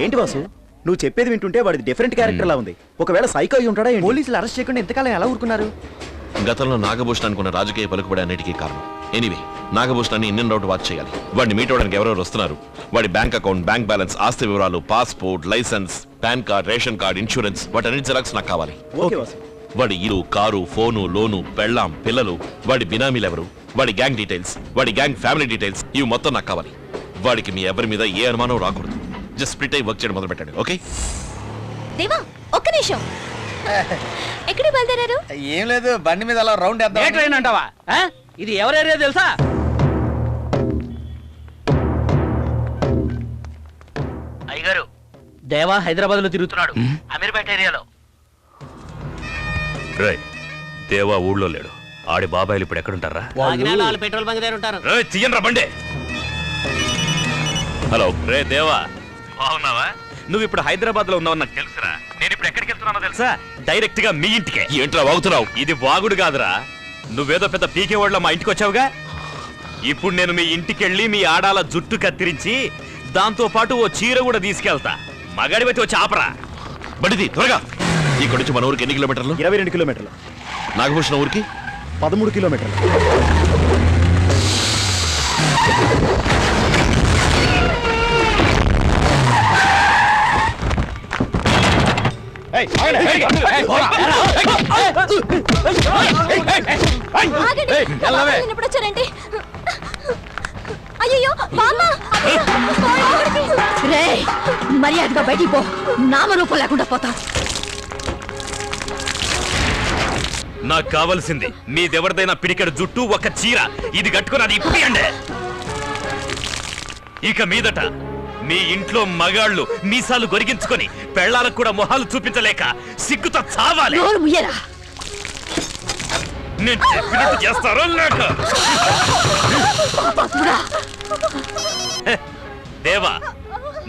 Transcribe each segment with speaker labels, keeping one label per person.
Speaker 1: ఏంటి వాసు నువ్వు చెప్పేది వింటుంటే వాడి డిఫరెంట్ క్యారెక్టర్ లా ఉంది. ఒకవేళ సైకో అయి ఉంటాడా? పోలీసులు అరెస్ట్ చేయకుండా ఎంతకాలం ఎలా ఊరుకున్నారు?
Speaker 2: గతంలో నాగభూషణ్ అనుకున్న రాజకీయ పలుకుబడి అన్నిటికీ కారణం. ఎనీవే, నాగభూషణాన్ని ఇన్ అండ్ అవుట్ వాచ్ చేయాలి. వాడిని మీట్ అవడానికి ఎవరెవరు వస్తున్నారు, వాడి బ్యాంక్ అకౌంట్, బ్యాంక్ బ్యాలెన్స్, ఆస్తి వివరాలు, passport, licence, PAN card, ration card, insurance, వాటన్నిటి జిరాక్స్ నాకు కావాలి. వాడి ఇల్లు, కారు, ఫోను, లోను, పెళ్ళాం, పిల్లలు, వాడి బినామీలు ఎవరు, వాడి గ్యాంగ్ డీటెయిల్స్, వాడి గ్యాంగ్ ఫ్యామిలీ డీటెయిల్స్, ఇవి మొత్తం నాకు కావాలి. వాడికి మీ ఎవరి మీద ఏ అనుమానం రాకూడదు. జస్ట్ స్ప్లిట్ అయి వర్క్ చేయడం మొదలు పెట్టండి. ఓకే
Speaker 3: దేవా, ఒక్క నిమిషం. ఎక్కడికి బయలుదేరారు?
Speaker 4: ఏం లేదు, బండి మీద అలా రౌండ్ వేద్దాం
Speaker 5: అంటావా? ఇది ఎవరి ఏరియా తెలుసా? అయ్యగారు, దేవా హైదరాబాద్ లో తిరుగుతున్నాడు, అమీర్పేట ఏరియాలో.
Speaker 6: దేవా ఊళ్ళో లేడు. ఆడి బాబాయిలు ఇప్పుడు ఎక్కడుంటారా?
Speaker 5: వాళ్ళు పెట్రోల్ బంక్ దగ్గర ఉంటారు.
Speaker 6: తీయండి రా బండి. హలో రే దేవా, బాగున్నావా? నువ్వు ఇప్పుడు హైదరాబాద్ లో ఉన్నావు నాకు తెలుసురా. నేను ఇప్పుడు ఎక్కడికి వెళ్తున్నానో తెలుసా? డైరెక్ట్ గా మీ ఇంటికే.
Speaker 2: ఏంట్రా వాగుతున్నావు?
Speaker 6: ఇది వాగుడు కాదురా, నువ్వేదో పెద్ద పీకే వాళ్ళ మా ఇంటికి వచ్చావుగా. ఇప్పుడు నేను మీ ఇంటికి వెళ్ళి మీ ఆడాల జుట్టు కత్తిరించి దాంతో పాటు ఓ చీర కూడా తీసుకెళ్తా. మగాడి వచ్చి వచ్చి ఆపరా.
Speaker 2: బడిది త్వరగా. ఇక్కడ నుంచి మన ఊరికి ఎన్ని కిలోమీటర్లు?
Speaker 1: 22 కిలోమీటర్లు.
Speaker 2: నాగభూషణ ఊరికి
Speaker 1: 13 కిలోమీటర్లు.
Speaker 3: అయ్యో, మర్యాదగా బయటికి పో, నామరూపం లేకుండా పోతా.
Speaker 6: నాకు కావలసింది మీదెవరిదైనా పిడికెడు జుట్టు, ఒక చీర. ఇది కట్టుకుని అది ఇప్పియండి. ఇక మీదట మీ ఇంట్లో మగాళ్ళు మీసాలు గొరిగించుకొని పెళ్లాలకు కూడా మొహాలు చూపించలేక సిగ్గుతో చావాలి. నేను చెప్పినట్టు చేస్తారో లేక? దేవా,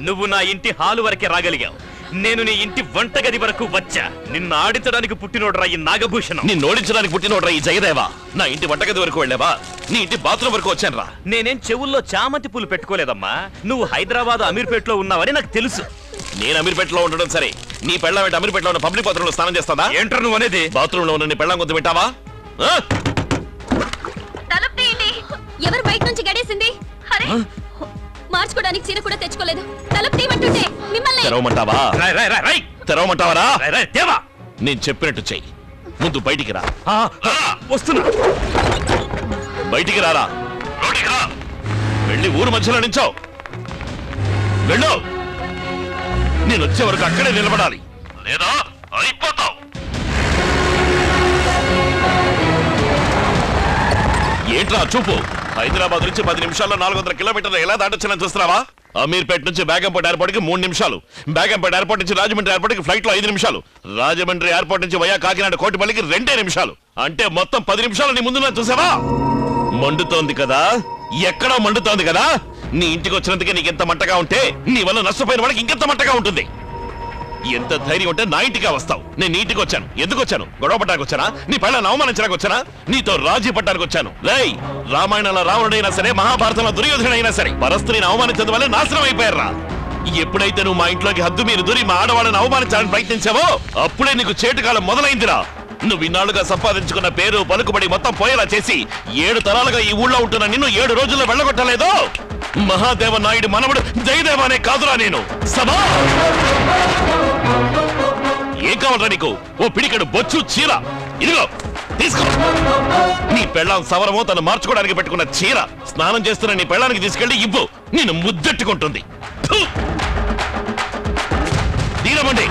Speaker 6: నువ్వు నా ఇంటి హాలు వరకే రాగలిగావు. నేను నీ ఇంటి వంటగది వరకు వచ్చా. నిన్ను ఆడించడానికి పుట్టినోడ్రా ఈ నాగభూషణం.
Speaker 2: నిన్ను ఓడించడానికి పుట్టినోడ్రా ఈ జయదేవా. నా ఇంటి వంటగది వరకు వెళ్ళావా? నీ ఇంటి బాత్రూమ్ వరకు వచ్చాను రా.
Speaker 6: నేనేం చెవుల్లో చామంతి పూలు పెట్టుకోలేదమ్మా. నువ్వు హైదరాబాద్ అమీర్పేటలో ఉన్నావని నాకు తెలుసు.
Speaker 2: నేను అమీర్పేటలో ఉండడం సరే, నీ పెళ్ళం ఏంటి అమీర్పేటలో ఉన్న పబ్లిక్ బాత్రూమ్ లో స్నానం చేస్తావా?
Speaker 6: ఏంటర్ నువ్వు అనేది?
Speaker 2: బాత్రూమ్ లో ఉన్న నీ పెళ్ళం కొంత పెట్టావా?
Speaker 3: ఎవరు బయట నుంచి గడేసింది? మార్చుకోవడానికి చీర కూడా తెచ్చుకోలేదు. తలుపు తీయమంటుంటే మిమ్మల్ని
Speaker 2: తెరవమంటావా? తెరవమంటావరా?
Speaker 6: దేవా,
Speaker 2: నేను చెప్పినట్టు చెయ్యి. ముందు బయటికి రా.
Speaker 6: వస్తున్నా.
Speaker 2: బయటికి రారా. వెళ్ళి ఊరు మధ్యలో నించో. వెళ్ళు. నేను వచ్చే వరకు అక్కడే నిలబడాలి, లేదా అయిపోతావు. ఏంట్రా చూపు? హైదరాబాద్ నుంచి 10 నిమిషాల్లో 400 కిలోమీటర్లు ఎలా దాటొచ్చానని చూస్తున్నావా? అమీర్పేట నుంచి బేగంపేట ఎయిర్పోర్ట్ కి 3 నిమిషాలు, బేగంపేట ఎయిర్పోర్ట్ నుంచి రాజమండ్రి ఎయిర్పోర్ట్ కి ఫ్లైట్ లో 5 నిమిషాలు, రాజమండ్రి ఎయిర్పోర్ట్ నుంచి వయా కాకినాడ కోటిపల్లికి 2 నిమిషాలు. అంటే మొత్తం 10 నిమిషాలు నీ ముందు చూసావా? మండుతోంది కదా, ఎక్కడో మండుతోంది కదా. నీ ఇంటికి వచ్చినందుకే నీకెంత మంటగా ఉంటే నీ వల్ల నష్టపోయిన వాళ్ళకి ఇంకెంత మంటగా ఉంటుంది. ఎంత ధైర్యం ఉంటే నా ఇంటికి వస్తావు? నేను నీ ఇంటికి వచ్చాను. ఎందుకు వచ్చాను? గొడవ పడ్డానికి వచ్చానా? నీ పెళ్ళని అవమానించడానికి వచ్చానా? నీతో రాజీ పడ్డానికి వచ్చాను. రేయ్, రామాయణంలో రావణుడైనా సరే, మహాభారతంలో దుర్యోధనుడైనా సరే పరస్త్రీని అవమానించడం వల్ల నాశనం అయిపోయారా. ఎప్పుడైతే నువ్వు మా ఇంట్లోకి హద్దు మీరు దూరి మా ఆడవాళ్ళని అవమానించాలని ప్రయత్నించావో అప్పుడే నీకు చేటుకాలం మొదలైందిరా. నువ్వు ఇన్నాళ్ళుగా సంపాదించుకున్న పేరు పలుకుబడి మొత్తం పోయేలా చేసి 7 తరాలుగా ఈ ఊళ్ళో ఉంటున్న నిన్ను 7 రోజుల్లో వెళ్ళగొట్టలేదు. మహాదేవ నాయుడు మనవడు జయదేవానే కాదురా నేను. సభా ఏం కావాలరా నీకు? ఓ పిడికెడు బొచ్చు చీర ఇదిగో తీసుకో. నీ పెళ్ళాం సవరమో తను మార్చుకోవడానికి పెట్టుకున్న చీర స్నానం చేస్తున్న నీ పెళ్ళానికి తీసుకెళ్లి ఇవ్వు. నిన్ను ముద్దెట్టుకుంటుంది. తీరమండి.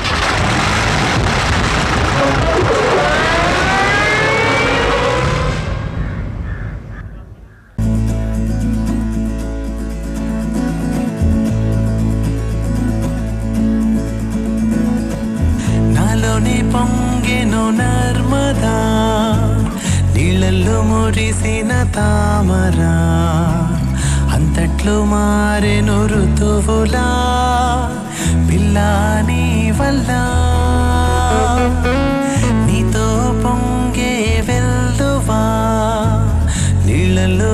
Speaker 7: నాలోని పొంగెను నర్మదా, నీళ్ళల్లో మురిసిన తామరా, అంతట్లో మారెను ఋతువులా పిల్లాని వల్ల. నీతో పొంగే వెల్లువా నీళ్ళల్లో